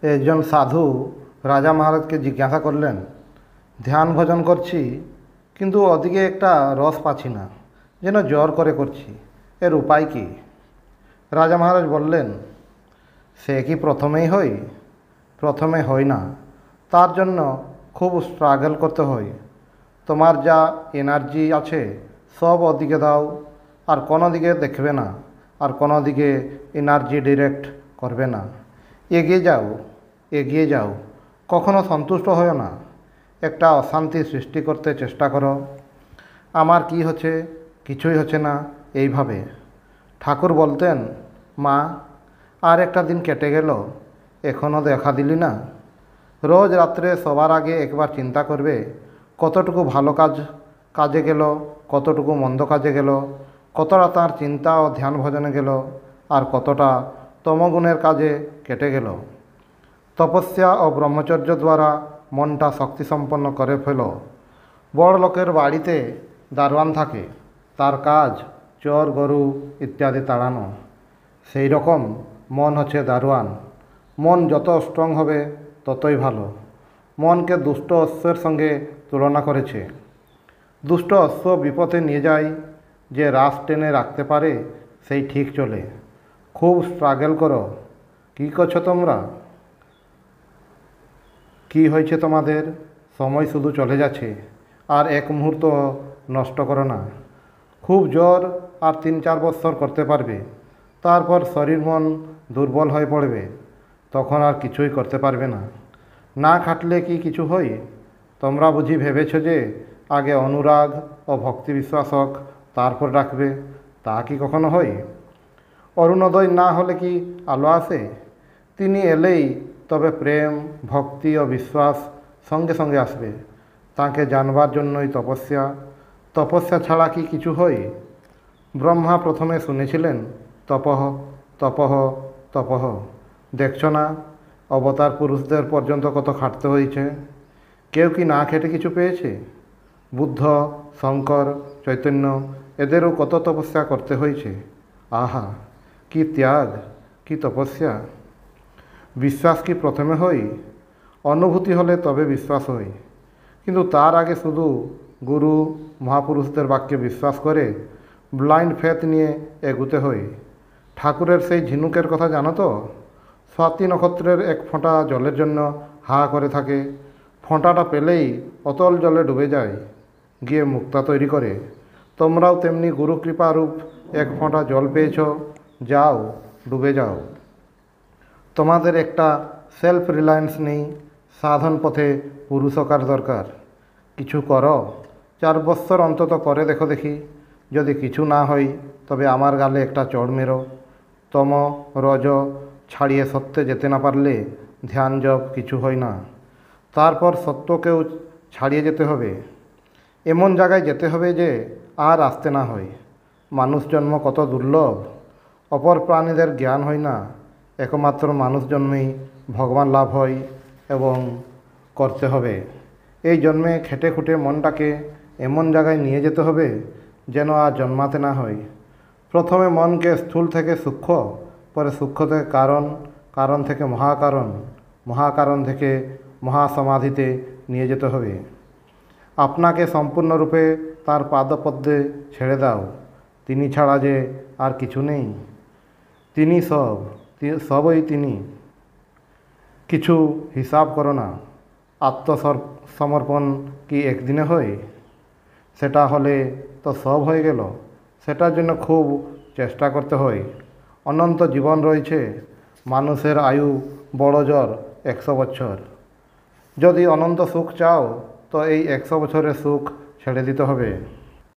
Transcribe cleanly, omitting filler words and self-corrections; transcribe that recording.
একজন সাধু রাজা মহারাজকে জিজ্ঞাসা করলেন, ধ্যান ভজন করছি কিন্তু ওদিকে একটা রস পাচ্ছি না, যেন জোর করে করছি, এর উপায় কি? রাজা মহারাজ বললেন, সে কি প্রথমেই হয়? প্রথমে হয় না, তার জন্য খুব স্ট্রাগল করতে হয়। তোমার যা এনার্জি আছে সব ওদিকে দাও, আর কোনো দিকে দেখবে না, আর কোনো দিকে এনার্জি ডিরেক্ট করবে না। এগিয়ে যাও, এগিয়ে যাও, কখনো সন্তুষ্ট হও না। একটা অশান্তি সৃষ্টি করতে চেষ্টা করো, আমার কি হচ্ছে, কিছুই হচ্ছে না, এইভাবে। ঠাকুর বলতেন, মা, আর একটা দিন কেটে গেল, এখনও দেখা দিলি না। রোজ রাত্রে সবার আগে একবার চিন্তা করবে কতটুকু ভালো কাজে গেল, কতটুকু মন্দ কাজে গেল, কতটা তার চিন্তা ও ধ্যান ভজনে গেল, আর কতটা তমগুণের কাজে কেটে গেল। তপস্যা ও ব্রহ্মচর্য দ্বারা মনটা শক্তিসম্পন্ন করে ফেলো। বড় লোকের বাড়িতে দারোয়ান থাকে, তার কাজ চোর গরু ইত্যাদি তাড়ানো। সেই রকম মন হচ্ছে দারোয়ান। মন যত স্ট্রং হবে ততই ভালো। মনকে দুষ্ট অশ্বের সঙ্গে তুলনা করেছে। দুষ্ট অশ্ব বিপথে নিয়ে যায়, যে রাস টেনে রাখতে পারে সেই ঠিক চলে। খুব স্ট্রাগল করো। কী করছো তোমরা? কি হয়েছে তোমাদের? সময় শুধু চলে যাচ্ছে, আর এক মুহূর্ত নষ্ট করো না। খুব জোর আর 3-4 বৎসর করতে পারবে, তারপর শরীর মন দুর্বল হয়ে পড়বে, তখন আর কিছুই করতে পারবে না। না খাটলে কি কিছু হয়? তোমরা বুঝি ভেবেছ যে আগে অনুরাগ ও ভক্তি বিশ্বাস হোক, তারপর রাখবে? তা কি কখনো হয়? অরুণোদয় না হলে কি আলো আসে? তিনি এলেই তবে প্রেম, ভক্তি ও বিশ্বাস সঙ্গে সঙ্গে আসবে। তাকে জানবার জন্যই তপস্যা। তপস্যা ছাড়া কি কিছু হয়? ব্রহ্মা প্রথমে শুনেছিলেন, তপঃ তপঃ তপঃ। দেখছ না অবতার পুরুষদের পর্যন্ত কত খাটতে হয়েছে? কেউ কি না খেটে কিছু পেয়েছে? বুদ্ধ, শঙ্কর, চৈতন্য, এদেরও কত তপস্যা করতে হয়েছে। আহা, কি ত্যাগ, কি তপস্যা! বিশ্বাস কি প্রথমে হয়? অনুভূতি হলে তবে বিশ্বাস হয়। কিন্তু তার আগে শুধু গুরু মহাপুরুষদের বাক্যে বিশ্বাস করে ব্লাইন্ড ফেথ নিয়ে এগুতে হয়। ঠাকুরের সেই ঝিনুকের কথা জানো তো? স্বাতী নক্ষত্রের এক ফোঁটা জলের জন্য হা করে থাকে। ফোঁটাটা পেলেই অতল জলে ডুবে যায়, গিয়ে মুক্তা তৈরি করে। তোমরাও তেমনি গুরু কৃপারূপ এক ফোঁটা জল পেয়েছ, যাও ডুবে যাও। তোমাদের একটা সেলফ রিলায়েন্স নেই, সাধন পথে পুরুষকার দরকার। কিছু করো, 4 বৎসর অন্তত করে দেখো দেখি। যদি কিছু না হয় তবে আমার গালে একটা চড় মেরো। তম রজ ছাড়িয়ে সত্যে যেতে না পারলে ধ্যান জপ কিছু হয় না। তারপর সত্যকেও ছাড়িয়ে যেতে হবে। এমন জায়গায় যেতে হবে যে আর আসতে না হয়। মানুষ জন্ম কত দুর্লভ, অপর প্রাণীদের জ্ঞান হয় না। একমাত্র মানুষ জন্মেই ভগবান লাভ হয়, এবং করতে হবে। এই জন্মে খেটে খুঁটে মনটাকে এমন জায়গায় নিয়ে যেতে হবে যেন আর জন্মাতে না হয়। প্রথমে মনকে স্থূল থেকে সূক্ষ্ম, পরে সূক্ষ্ম থেকে কারণ, কারণ থেকে মহাকারণ, মহাকারণ থেকে মহাসমাধিতে নিয়ে যেতে হবে। আপনাকে সম্পূর্ণরূপে তার পাদপদ্মে ছেড়ে দাও। তিনি ছাড়া যে আর কিছু নেই। তিনি সবই তিনি। কিছু হিসাব করো না। আত্মসমর্পণ কি একদিনে হয়? সেটা হলে তো সব হয়ে গেল। সেটার জন্য খুব চেষ্টা করতে হয়। অনন্ত জীবন রয়েছে। মানুষের আয়ু বড় জোর 100 বছর। যদি অনন্ত সুখ চাও তো এই 100 বছরের সুখ ছেড়ে দিতে হবে।